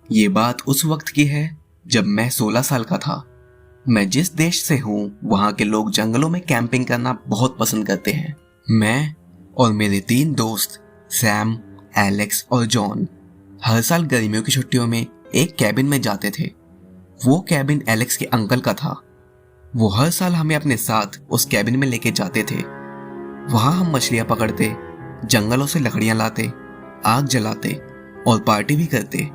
ये बात उस वक्त की है जब मैं 16 साल का था। मैं जिस देश से हूँ वहाँ के लोग जंगलों में कैंपिंग करना बहुत पसंद करते हैं। मैं और मेरे 3 दोस्त सैम, एलेक्स और जॉन हर साल गर्मियों की छुट्टियों में एक कैबिन में जाते थे। वो कैबिन एलेक्स के अंकल का था। वो हर साल हमें अपने साथ उस कैबिन में लेके जाते थे। वहाँ हम मछलियाँ पकड़ते, जंगलों से लकड़ियाँ लाते, आग जलाते और पार्टी भी करते।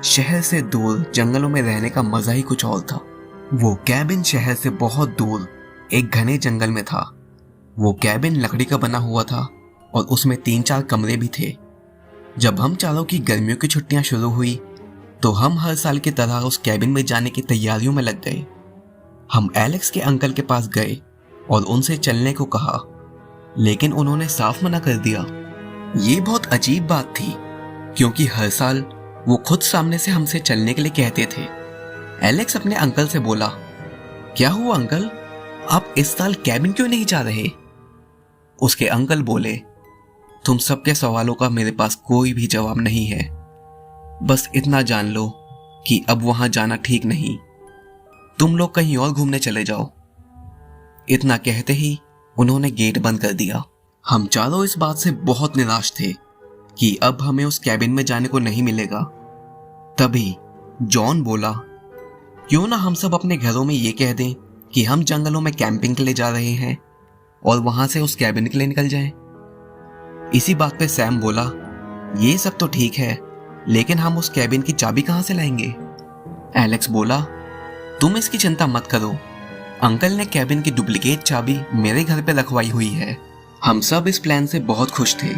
शहर से दूर जंगलों में रहने का मजा ही कुछ और था। वो कैबिन शहर से बहुत दूर एक घने जंगल में था। वो कैबिन लकड़ी का बना हुआ था और उसमें 3-4 कमरे भी थे। जब हम चारों की गर्मियों की छुट्टियां शुरू हुई तो हम हर साल की तरह उस कैबिन में जाने की तैयारियों में लग गए। हम एलेक्स के अंकल के पास गए और उनसे चलने को कहा, लेकिन उन्होंने साफ मना कर दिया। ये बहुत अजीब बात थी क्योंकि हर साल वो खुद सामने से हमसे चलने के लिए कहते थे। एलेक्स अपने अंकल से बोला, क्या हुआ अंकल, आप इस साल कैबिन क्यों नहीं जा रहे? उसके अंकल बोले, तुम सबके सवालों का मेरे पास कोई भी जवाब नहीं है। बस इतना जान लो कि अब वहां जाना ठीक नहीं। तुम लोग कहीं और घूमने चले जाओ। इतना कहते ही उन्होंने गेट बंद कर दिया। हम चारों इस बात से बहुत निराश थे कि अब हमें उस कैबिन में जाने को नहीं मिलेगा। तभी जॉन बोला, क्यों ना हम सब अपने घरों में ये कह दें कि हम जंगलों में कैंपिंग के लिए जा रहे हैं और वहां से उस कैबिन के लिए निकल जाएं। इसी बात पे सैम बोला, ये सब तो ठीक है, लेकिन हम उस कैबिन की चाबी कहां से लाएंगे? एलेक्स बोला, तुम इसकी चिंता मत करो, अंकल ने कैबिन की डुप्लीकेट चाबी मेरे घर पे रखवाई हुई है। हम सब इस प्लान से बहुत खुश थे।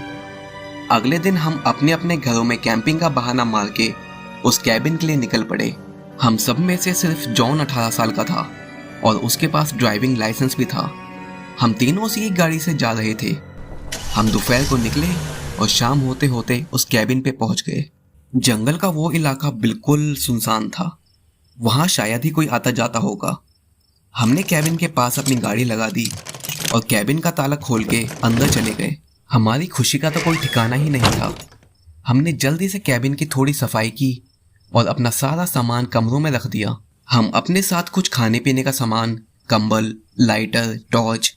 अगले दिन हम अपने अपने घरों में कैंपिंग का बहाना मार के उस कैबिन के लिए निकल पड़े। हम सब में से सिर्फ जॉन 18 साल का था और उसके पास ड्राइविंग लाइसेंस भी था। हम तीनों उसी एक गाड़ी से जा रहे थे। हम दोपहर को निकले और शाम होते होते उस कैबिन पे पहुंच गए। जंगल का वो इलाका बिल्कुल सुनसान था। वहां शायद ही कोई आता जाता होगा। हमने कैबिन के पास अपनी गाड़ी लगा दी और कैबिन का ताला खोल के अंदर चले गए। हमारी खुशी का तो कोई ठिकाना ही नहीं था। हमने जल्दी से कैबिन की थोड़ी सफाई की और अपना सारा सामान कमरों में रख दिया। हम अपने साथ कुछ खाने पीने का सामान, कंबल, लाइटर, टॉर्च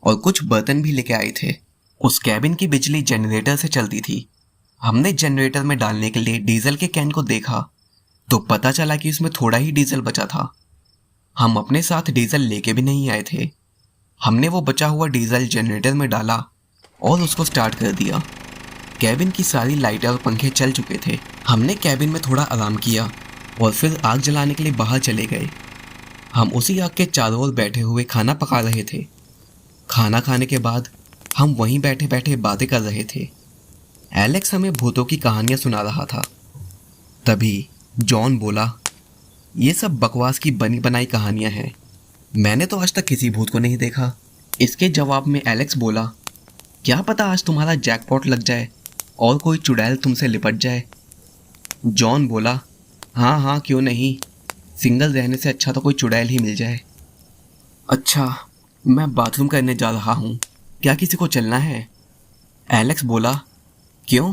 और कुछ बर्तन भी लेके आए थे। उस कैबिन की बिजली जनरेटर से चलती थी। हमने जनरेटर में डालने के लिए डीजल के कैन को देखा तो पता चला कि उसमें थोड़ा ही डीजल बचा था। हम अपने साथ डीजल लेके भी नहीं आए थे। हमने वो बचा हुआ डीजल जनरेटर में डाला और उसको स्टार्ट कर दिया। कैबिन की सारी लाइटें और पंखे चल चुके थे। हमने कैबिन में थोड़ा आराम किया और फिर आग जलाने के लिए बाहर चले गए। हम उसी आग के चारों ओर बैठे हुए खाना पका रहे थे। खाना खाने के बाद हम वहीं बैठे बैठे बातें कर रहे थे। एलेक्स हमें भूतों की कहानियां सुना रहा था। तभी जॉन बोला, ये सब बकवास की बनी बनाई कहानियां हैं, मैंने तो आज तक किसी भूत को नहीं देखा। इसके जवाब में एलेक्स बोला, क्या पता आज तुम्हारा जैकपॉट लग जाए और कोई चुड़ैल तुमसे लिपट जाए। जॉन बोला, हाँ हाँ क्यों नहीं, सिंगल रहने से अच्छा तो कोई चुड़ैल ही मिल जाए। अच्छा, मैं बाथरूम करने जा रहा हूँ, क्या किसी को चलना है? एलेक्स बोला, क्यों,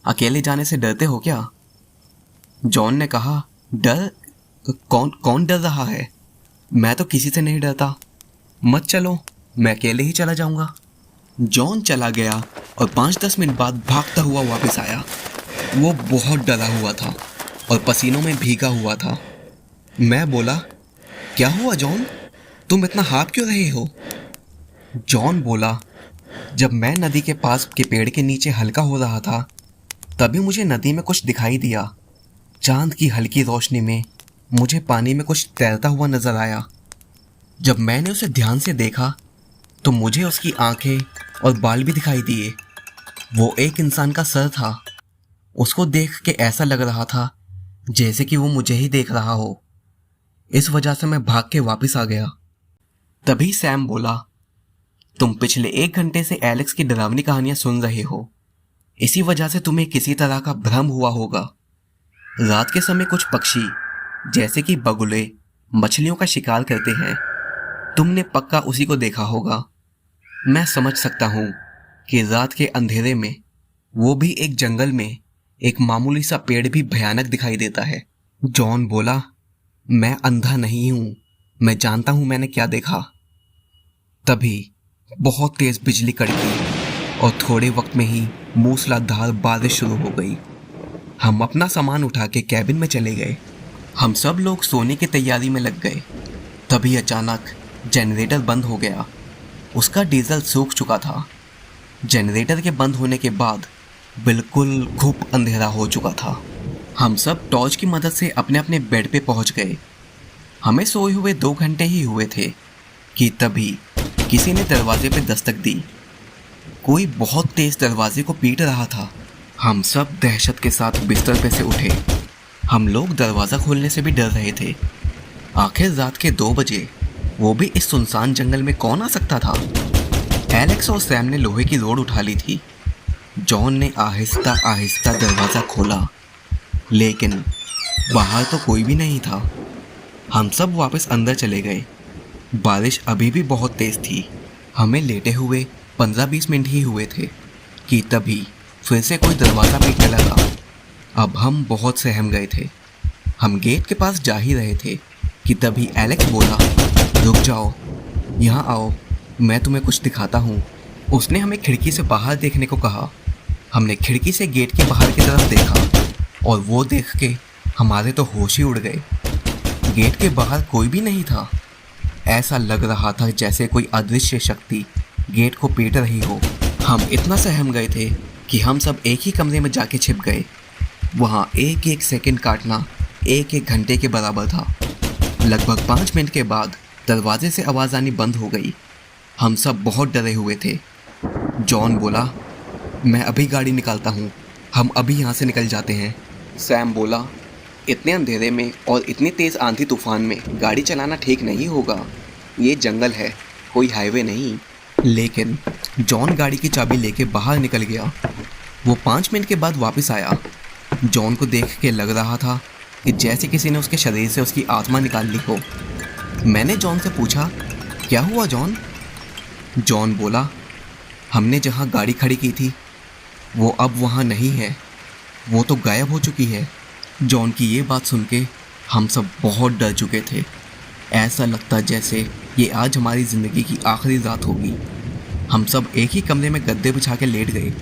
अकेले जाने से डरते हो क्या? जॉन ने कहा, डर? कौन डर रहा है? मैं तो किसी से नहीं डरता। मत चलो, मैं अकेले ही चला जाऊंगा। जॉन चला गया और 5-10 मिनट बाद भागता हुआ वापस आया। वो बहुत डरा हुआ था और पसीनों में भीगा हुआ था। मैं बोला, क्या हुआ जॉन, तुम इतना हाँफ क्यों रहे हो? जॉन बोला, जब मैं नदी के पास के पेड़ के नीचे हल्का हो रहा था तभी मुझे नदी में कुछ दिखाई दिया। चांद की हल्की रोशनी में मुझे पानी में कुछ तैरता हुआ नजर आया। जब मैंने उसे ध्यान से देखा तो मुझे उसकी आंखें और बाल भी दिखाई दिए। वो एक इंसान का सर था। उसको देख के ऐसा लग रहा था जैसे कि वो मुझे ही देख रहा हो। इस वजह से मैं भाग के वापस आ गया। तभी सैम बोला, तुम पिछले 1 घंटे से एलेक्स की डरावनी कहानियां सुन रहे हो, इसी वजह से तुम्हें किसी तरह का भ्रम हुआ होगा। रात के समय कुछ पक्षी जैसे कि बगुले मछलियों का शिकार करते हैं। तुमने पक्का उसी को देखा होगा। मैं समझ सकता हूँ कि रात के अंधेरे में, वो भी एक जंगल में, एक मामूली सा पेड़ भी भयानक दिखाई देता है। जॉन बोला, मैं अंधा नहीं हूं, मैं जानता हूं मैंने क्या देखा। तभी बहुत तेज बिजली कड़की और थोड़े वक्त में ही मूसलाधार बारिश शुरू हो गई। हम अपना सामान उठा के कैबिन में चले गए। हम सब लोग सोने की तैयारी में लग गए। तभी अचानक जनरेटर बंद हो गया। उसका डीजल सूख चुका था। जनरेटर के बंद होने के बाद बिल्कुल घुप अंधेरा हो चुका था। हम सब टॉर्च की मदद से अपने अपने बेड पे पहुंच गए। हमें सोए हुए 2 घंटे ही हुए थे कि तभी किसी ने दरवाजे पे दस्तक दी। कोई बहुत तेज दरवाजे को पीट रहा था। हम सब दहशत के साथ बिस्तर पे से उठे। हम लोग दरवाज़ा खोलने से भी डर रहे थे। आखिर रात के 2 बजे, वो भी इस सुनसान जंगल में कौन आ सकता था। एलेक्स और सैम ने लोहे की रोड उठा ली थी। जॉन ने आहिस्ता आहिस्ता दरवाज़ा खोला, लेकिन बाहर तो कोई भी नहीं था। हम सब वापस अंदर चले गए। बारिश अभी भी बहुत तेज़ थी। हमें लेटे हुए 15-20 मिनट ही हुए थे कि तभी फिर से कोई दरवाज़ा पीटने लगा। अब हम बहुत सहम गए थे। हम गेट के पास जा ही रहे थे कि तभी एलेक्स बोला, रुक जाओ, यहाँ आओ, मैं तुम्हें कुछ दिखाता हूँ। उसने हमें खिड़की से बाहर देखने को कहा। हमने खिड़की से गेट के बाहर की तरफ देखा और वो देख के हमारे तो होश ही उड़ गए। गेट के बाहर कोई भी नहीं था। ऐसा लग रहा था जैसे कोई अदृश्य शक्ति गेट को पीट रही हो। हम इतना सहम गए थे कि हम सब एक ही कमरे में जाके छिप गए। वहाँ एक एक सेकंड काटना 1-1 घंटे के बराबर था। लगभग 5 मिनट के बाद दरवाजे से आवाज़ आनी बंद हो गई। हम सब बहुत डरे हुए थे। जॉन बोला, मैं अभी गाड़ी निकालता हूँ, हम अभी यहाँ से निकल जाते हैं। सैम बोला, इतने अंधेरे में और इतनी तेज़ आंधी तूफान में गाड़ी चलाना ठीक नहीं होगा। ये जंगल है, कोई हाईवे नहीं। लेकिन जॉन गाड़ी की चाबी लेके बाहर निकल गया। वो 5 मिनट के बाद वापस आया। जॉन को देख के लग रहा था कि जैसे किसी ने उसके शरीर से उसकी आत्मा निकाल ली हो। मैंने जॉन से पूछा, क्या हुआ जॉन? जॉन बोला, हमने जहाँ गाड़ी खड़ी की थी वो अब वहाँ नहीं है, वो तो गायब हो चुकी है। जॉन की ये बात सुन के हम सब बहुत डर चुके थे। ऐसा लगता जैसे ये आज हमारी ज़िंदगी की आखिरी रात होगी। हम सब एक ही कमरे में गद्दे बिछा के लेट गए।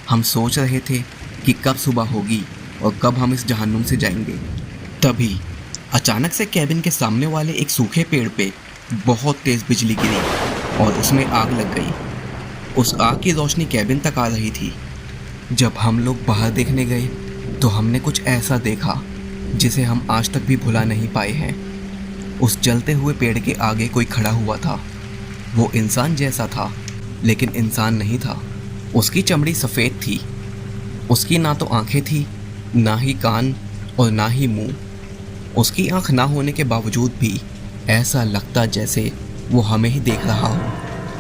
हम सोच रहे थे कि कब सुबह होगी और कब हम इस जहन्नुम से जाएंगे। तभी अचानक से कैबिन के सामने वाले एक सूखे पेड़ पे बहुत तेज़ बिजली गिरी और उसमें आग लग गई। उस आग की रोशनी कैबिन तक आ रही थी। जब हम लोग बाहर देखने गए तो हमने कुछ ऐसा देखा जिसे हम आज तक भी भुला नहीं पाए हैं। उस जलते हुए पेड़ के आगे कोई खड़ा हुआ था। वो इंसान जैसा था, लेकिन इंसान नहीं था। उसकी चमड़ी सफ़ेद थी। उसकी ना तो आंखें थी, ना ही कान और ना ही मुंह। उसकी आंख ना होने के बावजूद भी ऐसा लगता जैसे वो हमें ही देख रहा हो।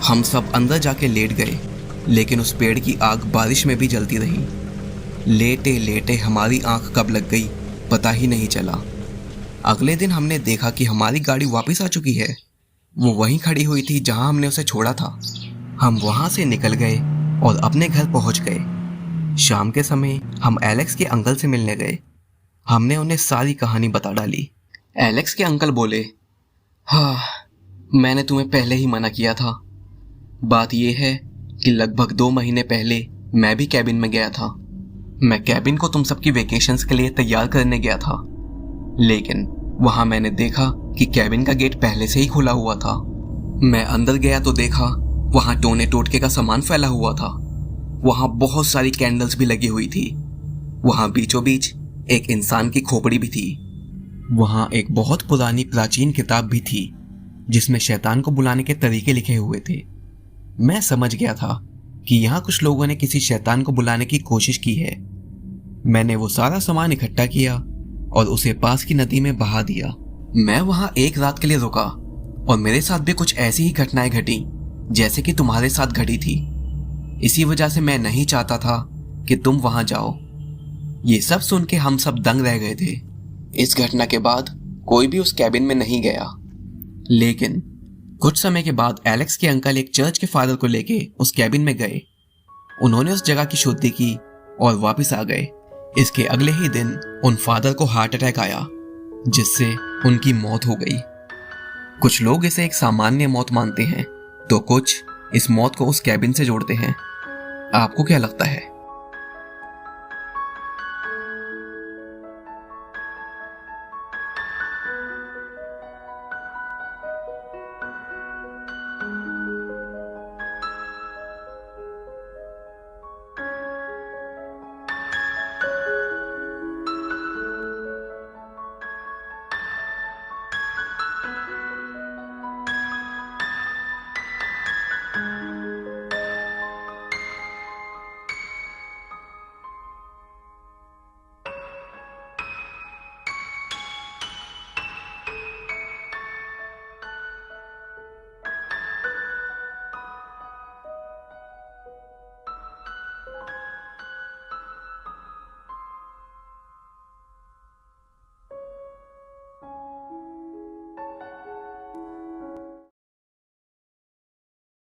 हम सब अंदर जाके लेट गए, लेकिन उस पेड़ की आग बारिश में भी जलती रही। लेटे लेटे हमारी आंख कब लग गई पता ही नहीं चला। अगले दिन हमने देखा कि हमारी गाड़ी वापस आ चुकी है। वो वहीं खड़ी हुई थी जहां हमने उसे छोड़ा था। हम वहां से निकल गए और अपने घर पहुंच गए। शाम के समय हम एलेक्स के अंकल से मिलने गए। हमने उन्हें सारी कहानी बता डाली। एलेक्स के अंकल बोले, हाँ, मैंने तुम्हें पहले ही मना किया था। बात यह है कि लगभग 2 महीने पहले मैं भी कैबिन में गया था। मैं कैबिन को तुम सबकी वेकेशंस के लिए तैयार करने गया था, लेकिन वहां मैंने देखा कि कैबिन का गेट पहले से ही खुला हुआ था। मैं अंदर गया तो देखा वहां टोने टोटके का सामान फैला हुआ था। वहां बहुत सारी कैंडल्स भी लगी हुई थी। वहां बीचों बीच एक इंसान की खोपड़ी भी थी। वहां एक बहुत पुरानी प्राचीन किताब भी थी जिसमें शैतान को बुलाने के तरीके लिखे हुए थे। मैं समझ गया था कि यहाँ कुछ लोगों ने किसी शैतान को बुलाने की कोशिश की है। मैंने वो सारा सामान इकट्ठा किया और उसे पास की नदी में बहा दिया। मैं वहां एक रात के लिए रुका और मेरे साथ भी कुछ ऐसी ही घटनाएं घटी जैसे कि तुम्हारे साथ घटी थी। इसी वजह से मैं नहीं चाहता था कि तुम वहां जाओ। ये सब सुन के हम सब दंग रह गए थे। इस घटना के बाद कोई भी उस कैबिन में नहीं गया, लेकिन कुछ समय के बाद एलेक्स के अंकल एक चर्च के फादर को लेके उस कैबिन में गए। उन्होंने उस जगह की शुद्धि की और वापस आ गए। इसके अगले ही दिन उन फादर को हार्ट अटैक आया, जिससे उनकी मौत हो गई। कुछ लोग इसे एक सामान्य मौत मानते हैं, तो कुछ इस मौत को उस कैबिन से जोड़ते हैं। आपको क्या लगता है?